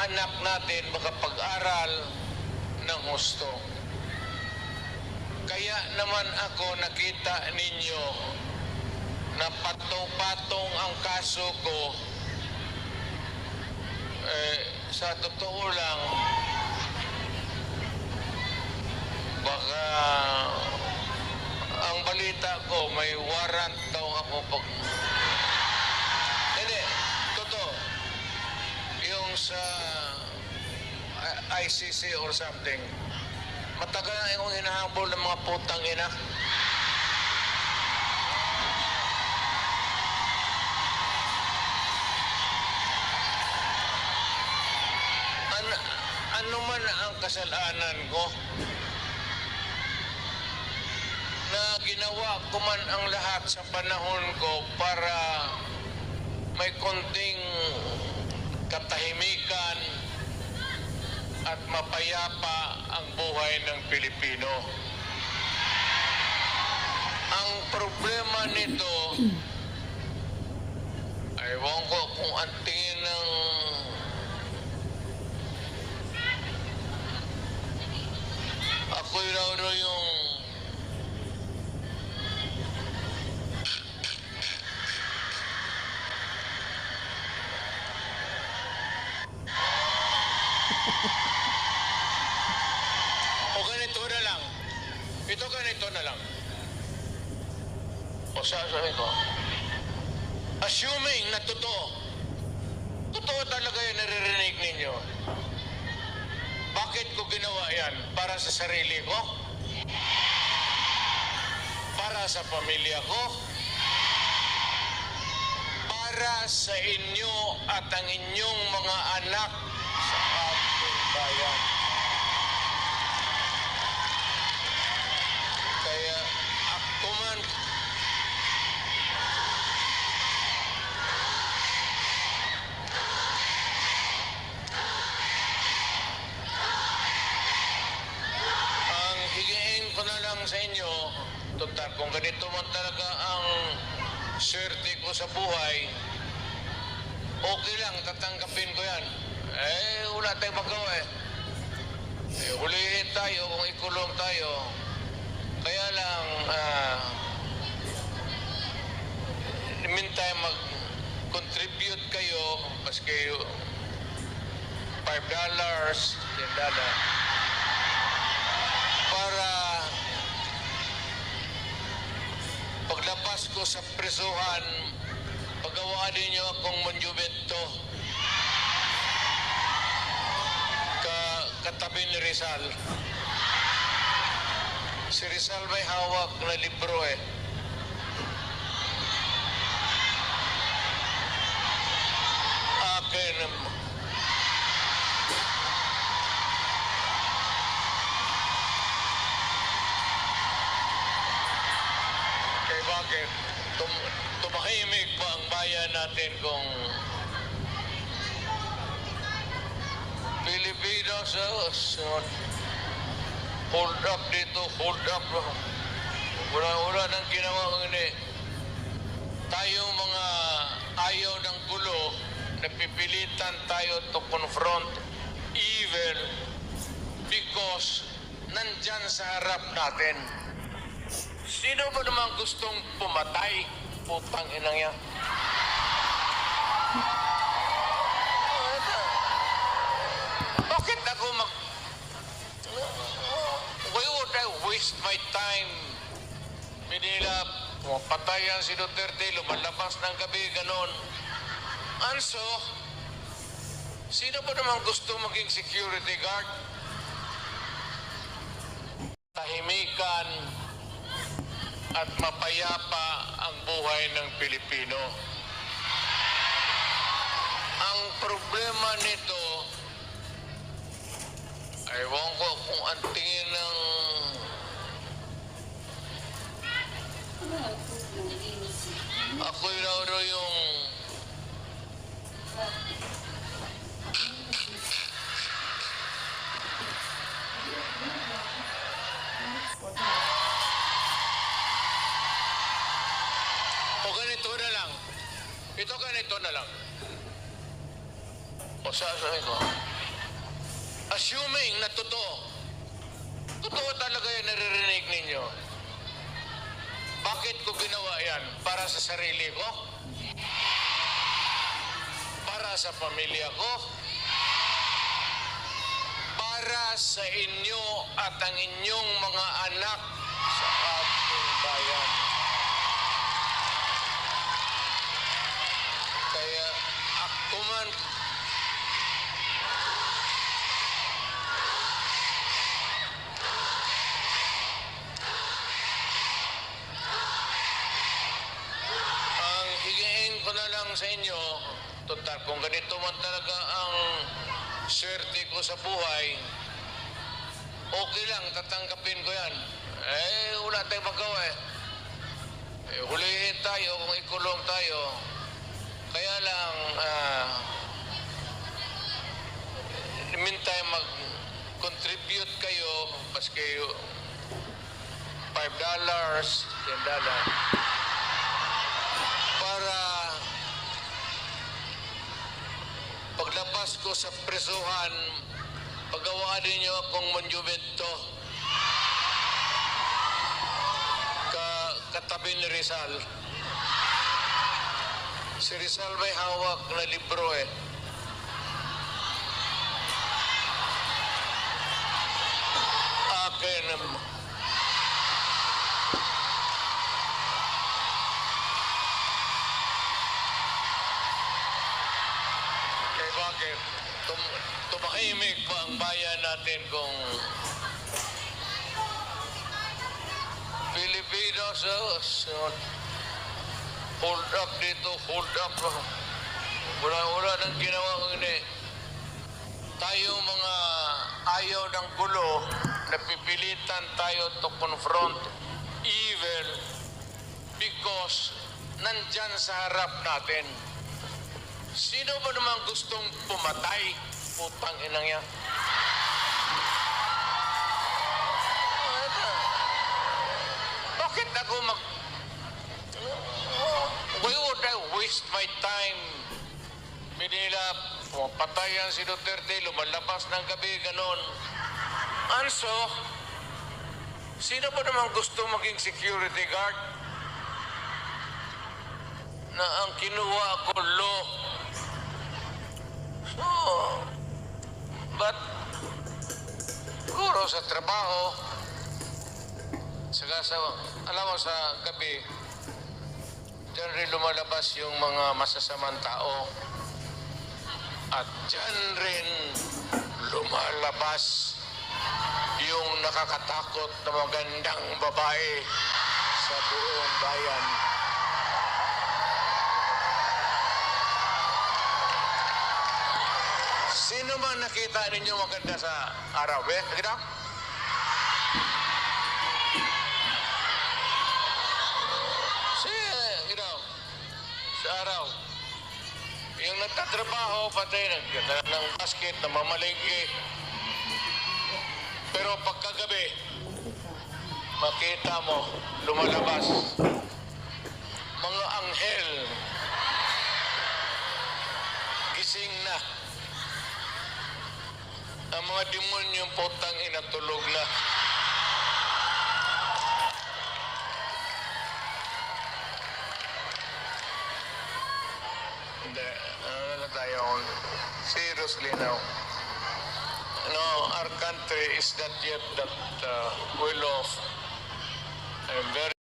anak natin makapag-aral ng husto. Kaya naman ako nakita ninyo na patong-patong ang kaso ko. Sa totoo lang, baka ang balita ko may warrant daw ako pag... Hindi, totoo. Yung sa ICC or something, matagal na akong hinahabol ng mga putang ina. Ano man ang kasalanan ko, na ginawa ko man ang lahat sa panahon ko para may konting katahimikan at mapayapa ang buhay ng Pilipino. Ang problema nito, ewan ko kung ang tingin ng ako'y raw yung o ganito na lang. Ito ganito na lang. O sasabihin ko, assuming na totoo talaga yung naririnig ninyo, bakit ko ginawa yan? Para sa sarili ko? Para sa pamilya ko? Para sa inyo at ang inyong mga anak sa ating bayan. Kaya ako man sa inyo, total, kung ganito man talaga ang swerte ko sa buhay, okay lang, tatanggapin ko yan. Wala tayong magawa hulihin tayo kung ikulong tayo. Kaya lang, in the meantime, mag-contribute kayo, maski $5, $10, para paglabas ko sa presuhan, pagawaan ninyo akong monumento katabi ni Rizal. Si Rizal may hawak na libro akin bakit tumahimik pa ang bayan natin kung Pilipinas hold up dito, hold up. Wala nang ginawa ngayon tayo mga ayaw ng gulo, napipilitan tayo to confront evil because nandyan sa harap natin. Sino ba naman gustong pumatay? Putang inang yan. Bakit ako why would I waste my time? Manila, patayan si Duterte, lumalabas ng gabi, ganon. Also, sino ba naman gusto maging security guard? Tahimikan at mapayapa ang buhay ng Pilipino. Ang problema nito, ewan ko kung ang tingin ng ako'y raw yung ganito na lang. Ito ganito na lang. O sasabihin ko, assuming na totoo, totoo talaga yung naririnig ninyo, bakit ko ginawa yan? Para sa sarili ko? Para sa pamilya ko? Para sa inyo at ang inyong mga anak sa ating bayan. Kaya ako man, ang higiin ko na lang sa inyo, total, kung ganito man talaga ang swerte ko sa buhay, okay lang, tatanggapin ko yan. Wala tayong magawa eh. Hulihin tayo kung ikulong tayo. Kaya lang, in the meantime, mag-contribute kayo, maski $5, $10, para paglabas ko sa presuhan, pagawaan ninyo akong monumento katabi ni Rizal. Si Rizal may hawak na libro eh. Akin bakit? Tumahimik pa ang bayan natin kung Pilipinos, hold up dito, hold up. Wala nang ginawa ko ini. Tayo mga ayaw ng gulo, napipilitan tayo to confront evil because nandyan sa harap natin. Sino ba naman gustong pumatay? Putang inang yan. Bakit ako why would I waste my time? Manila, patayan si Duterte, lumalabas ng gabi, ganon. Also, sino ba naman gusto maging security guard? Na ang kinuha ko law. So, but, siguro sa trabaho, saka alam mo sa gabi, dyan rin lumalabas yung mga masasamang tao. At dyan rin lumalabas yung nakakatakot na magandang babae sa buong bayan. Sino man nakita ninyo maganda sa araw? Nakita? Sa araw. Yung nagtatrabaho, patay ng basket, na mamalingki. Pero pagkagabi, makita mo, lumalabas. Mga anghel. Gising na. Ang mga demonyong putang inatulog na. Seriously now, our country is not yet that well off.